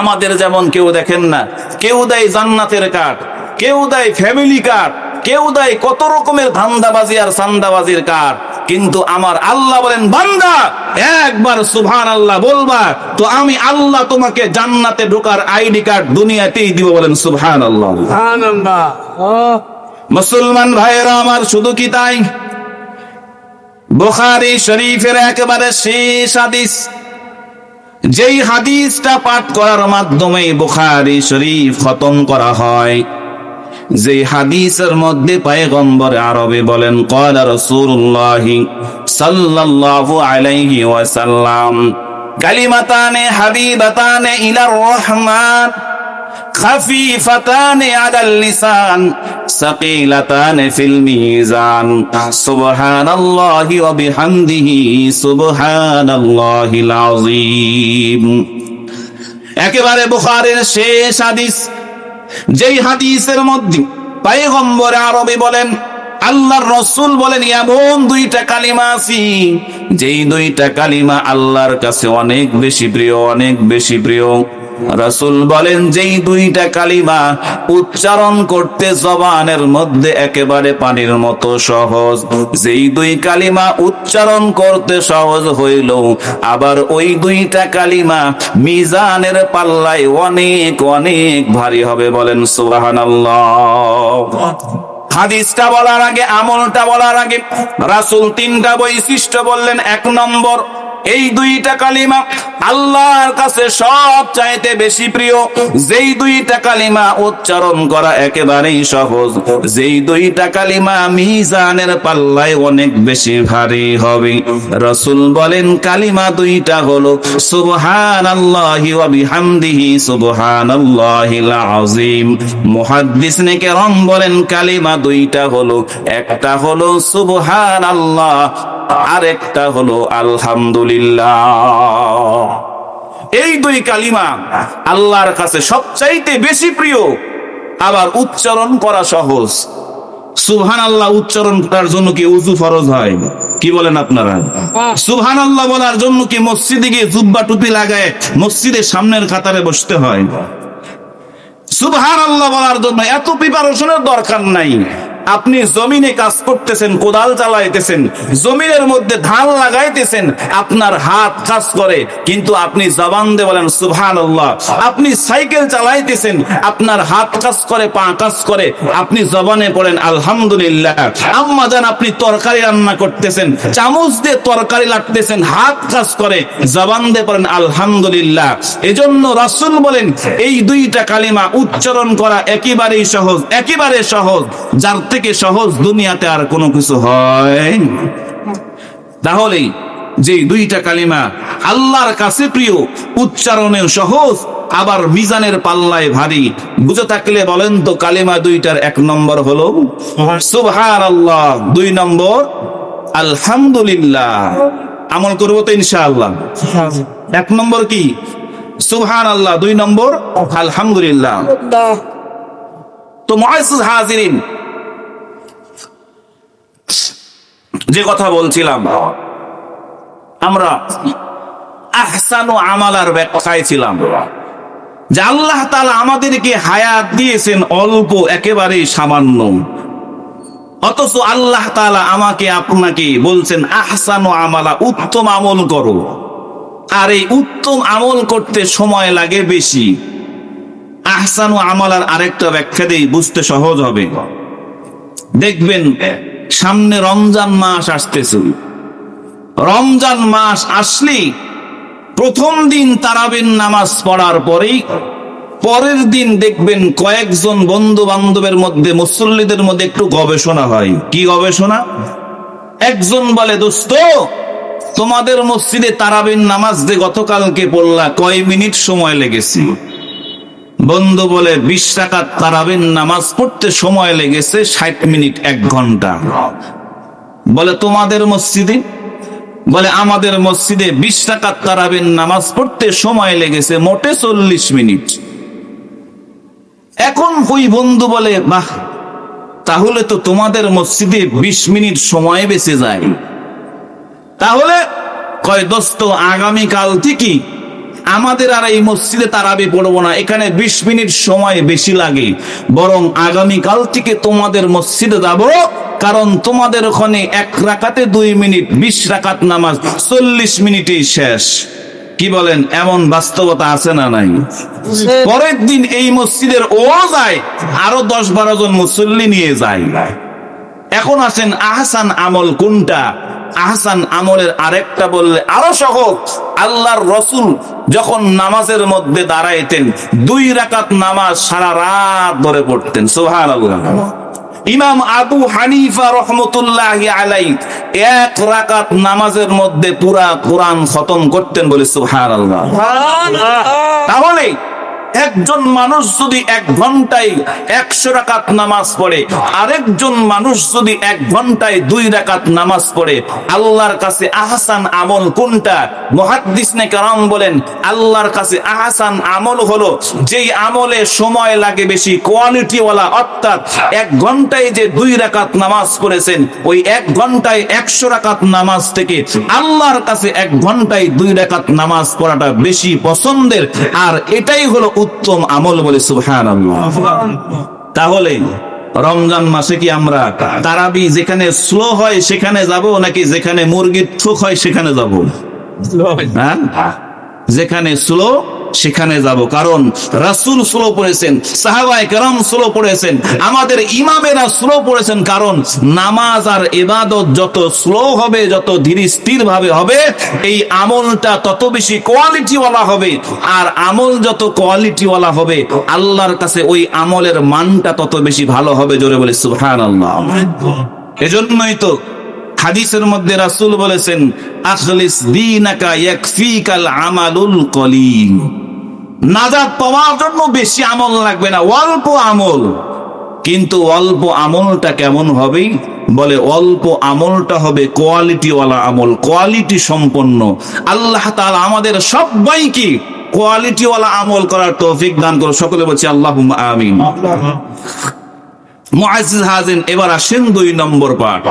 আমাদের যেমন কেউ দেখেন না, কেউ দেয় জান্নাতের কার্ড, কেউ দেয় ফ্যামিলি কার্ড, কেউ দেয় কত রকমের ধান্দাবাজি আর চান্দাবাজির কার্ড, কিন্তু আমার আল্লাহ বলেন, বান্দা একবার সুবহানাল্লাহ বলবা তো আমি আল্লাহ তোমাকে জান্নাতে ঢোকার আইডি কার্ড দুনিয়াতেই দিব। বলেন সুবহানাল্লাহ। সুবহানাল্লাহ। মুসলমান ভাইয়েরা আমার, শুধু কি তাই, বুখারী শরীফের একেবারে শেষ হাদিস, যেই হাদিসটা পাঠ করার মাধ্যমে বুখারী শরীফ খতম করা হয়, যে হাদিসের মধ্যে পয়গম্বর আরবে বলেন, ক্বালা রাসূলুল্লাহ সাল্লাল্লাহু আলাইহি ওয়াসাল্লাম, কালিমাতানে হাবিবাতানে ইলার রহমান, খাফিফাতানে আলাল লিসান, সাকিলাতানে ফিল মিজান, সুবহানাল্লাহি ওয়া বিহামদিহি সুবহানাল্লাহিল আযীম। একেবারে বুখারীর শেষ হাদিস, যেই হাদিসের মধ্যে পয়গম্বর আরবি বলেন, আল্লাহর রাসূল বলেন, এমন দুইটা কালিমা আছে, যেই দুইটা কালিমা আল্লাহর কাছে অনেক বেশি প্রিয়, অনেক বেশি প্রিয়। রাসূল বলেন, যেই দুইটা কালিমা উচ্চারণ করতে জবানের মধ্যে একেবারে পানির মতো সহজ, যেই দুই কালিমা উচ্চারণ করতে সহজ হইল, আবার ওই দুইটা কালিমা মিজানের পাল্লায় অনেক অনেক ভারী হবে। বলেন সুবহানাল্লাহ। হাদিসটা বলার আগে, আমলটা বলার আগে রাসূল তিনটা বৈশিষ্ট্য বললেন। এক নম্বর, এই দুইটা কালিমা আল্লাহর কাছে সব চাইতে বেশি প্রিয়, যেই দুইটা কালিমা উচ্চারণ করা একেবারেই সহজ, যেই দুইটা কালিমা মিজানের পাল্লায় অনেক বেশি ভারী হবে। রাসূল বলেন, কালিমা দুইটা হলো সুবহানাল্লাহি ওয়া বিহামদিহি সুবহানাল্লাহিল আযীম। মুহাদ্দিসিনে কেরাম বলেন, কালিমা দুইটা হলো, একটা হলো সুবহানাল্লাহ, আরেকটা হলো আলহামদুলিল্লাহ। এই দুই কালিমা আল্লাহর কাছে সবচাইতে বেশি প্রিয়, আবার উচ্চারণ করা সহজ। সুবহানাল্লাহ উচ্চারণ করার জন্য কি ওযু ফরজ হয়? কি বলেন আপনারা? সুবহানাল্লাহ বলার জন্য কি মসজিদে গিয়ে জুব্বা টুপি লাগায় মসজিদের সামনের কাতারে বসতে হয়? সুবহানাল্লাহ বলার জন্য এত প্রিপারেশনের দরকার নাই। আপনি জমিনে কাজ করতেছেন, কোদাল চালাইতেছেন, জমিনের মধ্যে ধান লাগাইতেছেন, আপনার হাত কাজ করে, কিন্তু আপনি জবান দিয়ে বলেন সুবহানাল্লাহ। আপনি সাইকেল চালাইতেছেন, আপনার হাত কাজ করে, পা কাজ করে, আপনি জবানে পড়েন আলহামদুলিল্লাহ। আম্মা জান, আপনি তরকারি রান্না করতেছেন, চামচ দিয়ে তরকারি লাটতেছেন, হাত কাজ করে, জবান দিয়ে পড়েন আলহামদুলিল্লাহ। এজন্য রাসূল বলেন, এই দুইটা কালিমা উচ্চারণ করা একেবারেই সহজ, একেবারে সহজ, যার থেকে সহজ দুনিয়াতে আর কোনো কিছু হয়। তাহলে যে দুইটা কালিমা আল্লাহর কাছে প্রিয়, উচ্চারণেও সহজ, আবার মিজানের পাল্লায় ভারী, বুঝে থাকলে বলেন তো, কালিমা দুইটার এক নম্বর হলো সুবহানাল্লাহ, দুই নম্বর আলহামদুলিল্লাহ। আমল করব তো ইনশাআল্লাহ। এক নম্বর কি? সুবহানাল্লাহ, দুই নম্বর আলহামদুলিল্লাহ। তো মুআজ্জিজ হাজিরিন, যে কথা বলছিলাম, আমরা আহসানু আমালার ব্যাখ্যায় ছিলাম, যে আল্লাহ তাআলা আমাদেরকে হায়াত দিয়েছেন অল্প, একেবারেই সামান্য, অথচ আল্লাহ তাআলা আমাকে আপনাকে বলছেন আহসানু আমালা, উত্তম আমল করো। আর এই উত্তম আমল করতে সময় লাগে বেশি। আহসানু আমালার আরেকটা ব্যাখ্যা দেই, বুঝতে সহজ হবে। দেখবেন সামনে রমজান মাস আসতেছে, রমজান মাস আসলে প্রথম দিন তারাবির নামাজ পড়ার পরেই পরের দিন দেখবেন কয়েকজন বন্ধু বান্ধবের মধ্যে, মুসল্লিদের মধ্যে একটু গবেষণা হয়। কি গবেষণা? একজন বলে, দোস্ত তোমাদের মসজিদে তারাবির নামাজ যে গতকালকে পড়লা, কয় মিনিট সময় লেগেছে? বন্ধু বলে, 20 রাকাত তারাবির নামাজ পড়তে সময় লেগেছে 60 মিনিট, 1 ঘন্টা। বলে, তোমাদের মসজিদে? বলে, আমাদের মসজিদে 20 রাকাত তারাবির নামাজ পড়তে সময় লেগেছে মোটে 40 মিনিট। এখন ওই বন্ধু বলে, বাহ, তাহলে তো তোমাদের মসজিদে 20 মিনিট সময় বেঁচে যায়। তাহলে কয়, দোস্ত আগামীকাল থেকে আমাদের আর এই মসজিদে তারাবি পড়বো না, এখানে 20 মিনিট সময় বেশি লাগে, বরং আগামীকাল থেকে তোমাদের মসজিদে যাব, কারণ তোমাদের ওখানে 1 রাকাতে 2 মিনিট, 20 রাকাত নামাজ 40 মিনিটেই শেষ। কি বলেন, এমন বাস্তবতা আছে না নাই? পরের দিন এই মসজিদের ও যায়, আরো 10-12 জন মুসল্লি নিয়ে যায়। এখন আসেন আহসান আমল কোনটা? আহসান আমলের আরেকটা বললে আরো সহজ। আল্লাহর রাসূল যখন নামাজের মধ্যে দাঁড়াইতেন 2 রাকাত নামাজ সারা রাত ধরে পড়তেন। সুবহানাল্লাহ। ইমাম আবু হানিফা রহমতুল্লাহি আলাইহি 1 রাকাত নামাজের মধ্যে পুরা কোরআন খতম করতেন, বলে সুবহানাল্লাহ। তাহলে একজন মানুষ যদি 1 ঘন্টায় 100 রাকাত নামাজ পড়ে, আরেকজন মানুষ যদি 1 ঘন্টায় 2 রাকাত নামাজ পড়ে, আল্লাহর কাছে আহসান আমল কোনটা? মুহাদ্দিসনে কেরাম বলেন, আল্লাহর কাছে আহসান আমল হলো যেই আমলে সময় লাগে বেশি, কোয়ালিটিওয়ালা, অর্থাৎ 1 ঘন্টায় যে 2 রাকাত নামাজ পড়েছেন, ওই 1 ঘন্টায় 100 রাকাত নামাজ থেকে আল্লাহর কাছে 1 ঘন্টায় 2 রাকাত নামাজ পড়াটা বেশি পছন্দের, আর এটাই হলো উত্তম আমল, বলে সুবহানাল্লাহ। তাহলে রমজান মাসে কি আমরা তারাবি যেখানে স্লো হয় সেখানে যাব, নাকি যেখানে মুরগির থুক হয় সেখানে যাব? হ্যাঁ, যেখানে স্লো সেখানে যাব, কারণ রাসূল স্লো পড়েছেন, সাহাবায়ে কেরাম স্লো পড়েছেন, আমাদের ইমামেরা স্লো পড়েছেন। কারণ নামাজ আর ইবাদত যত স্লো হবে, যত ধীর স্থির ভাবে হবে, এই আমলটা তত বেশি কোয়ালিটিওয়ালা হবে, আর আমল যত কোয়ালিটিওয়ালা হবে, আল্লাহর কাছে ওই আমলের মানটা তত বেশি ভালো হবে। জোরে বলে সুবহানাল্লাহ। এজন্যই তো হাদিসের মধ্যে রাসূল বলেছেন, আখলিস দীনাকা ইয়াকফিকাল আমালুল কলিল। নাজাত পাওয়ার জন্য বেশি আমল লাগবে না, অল্প আমল। কিন্তু অল্প আমলটা কেমন হবে? বলে অল্প আমলটা হবে কোয়ালিটিওয়ালা আমল, কোয়ালিটি সম্পন্ন। আল্লাহ তাআলা আমাদের সবাইকে কোয়ালিটিওয়ালা আমল করার তৌফিক দান করুন। সকলে বলছি আল্লাহুম্মা আমিন। মুআজ্জিজ হাজিরিন, এবার আসেন 2 নম্বর পাঠ।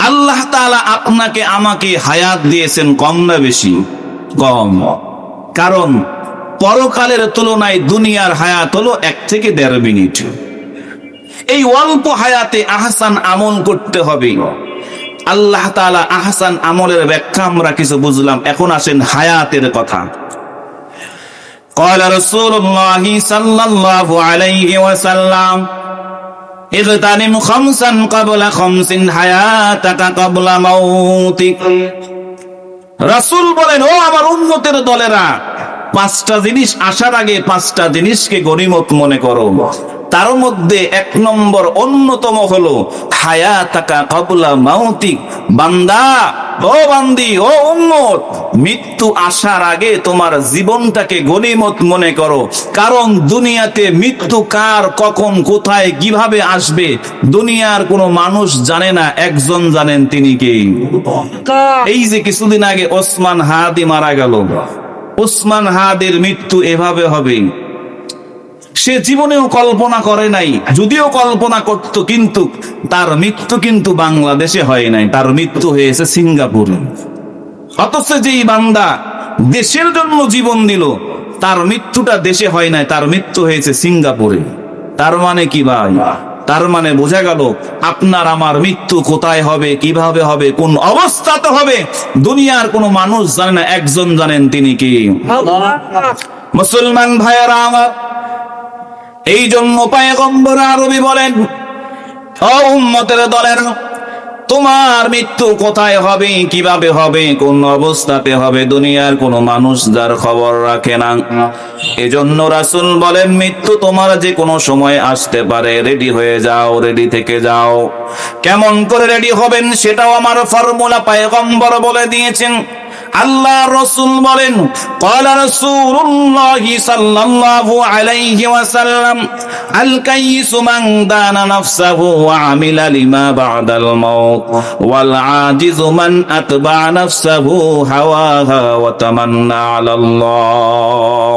আল্লাহ তাআলা আপনাকে আমাকে হায়াত দিয়েছেন, কম না বেশি? কম। কারণ পরকালের তুলনায় দুনিয়ার হায়াত হলো 1 থেকে 1.5 মিনিট। এই অল্প হায়াতে আহসান আমল করতে হবে। আল্লাহ তাআলা আহসান আমলের ব্যাখ্যা আমরা কিছু বুঝলাম, এখন আসেন হায়াতের কথা। ক্বালা রাসূলুল্লাহি সাল্লাল্লাহু আলাইহি ওয়াসাল্লাম, ইগতানিম খামসান ক্বাবলা খামসিন হায়াতাকা ক্বাবলা মাউতিক। রাসূল বলেন, ও আমার উম্মতের দলেরা, 5টা জিনিস আসার আগে 5টা জিনিসকে গনিমত মনে করো। তার মধ্যে 1 নম্বর অন্যতম হলো হায়াতাকা ক্বাবলা মাউতিক। বান্দা, ও বান্দি, ও উম্মত, মৃত্যু আসার আগে তোমার জীবনটাকে গনিমত মনে করো। কারণ দুনিয়াতে মৃত্যু কার, কখন, কোথায়, কিভাবে আসবে দুনিয়ার কোনো মানুষ জানে না, একজন জানেন, তিনি কে? এই যে কিছুদিন আগে ওসমান হাদি মারা গেল, ওসমান হাদির মৃত্যু এভাবে হবে সে জীবনেও কল্পনা করে নাই। যদিও কল্পনা করত, কিন্তু তার মৃত্যু কিন্তু বাংলাদেশে হয় নাই, তার মৃত্যু হয়েছে সিঙ্গাপুরে। অথচ যেই বান্দা দেশের জন্য জীবন দিল, তার মৃত্যুটা দেশে হয় নাই, তার মৃত্যু হয়েছে সিঙ্গাপুরে। তার মানে কি ভাই? তার মানে বোঝা গেল আপনার আমার মৃত্যু কোথায় হবে, কিভাবে হবে, কোন অবস্থাতে হবে দুনিয়ার কোনো মানুষ জানে না, একজন জানেন, তিনি কি? মুসলমান ভাইয়েরা আমার, এই জন্য পয়গম্বর আরবি বলেন, ও উম্মতের দলের, তোমার মৃত্যু কোথায় হবে, কিভাবে হবে, কোন অবস্থাতে হবে দুনিয়ার কোনো মানুষ যার খবর রাখে না। এজন্য রাসূল বলেন, মৃত্যু তোমার যে কোনো সময় আসতে পারে, রেডি হয়ে যাও, রেডি থেকে যাও। কেমন করে রেডি হবেন সেটাও আমার ফর্মুলা পয়গম্বর বলে দিয়েছেন। আল্লাহ রাসূল বলেন, ক্বালা রাসূলুল্লাহি সাল্লাল্লাহু আলাইহি ওয়াসাল্লাম, আল কাইয়িসু মান দানা নাফসাহু ওয়া আমিলা লিমা বা'দাল মাউত, ওয়াল আজিজু মান আতবা নাফসাহু হাওয়াহা ওয়া তামান্না আলাল্লাহ।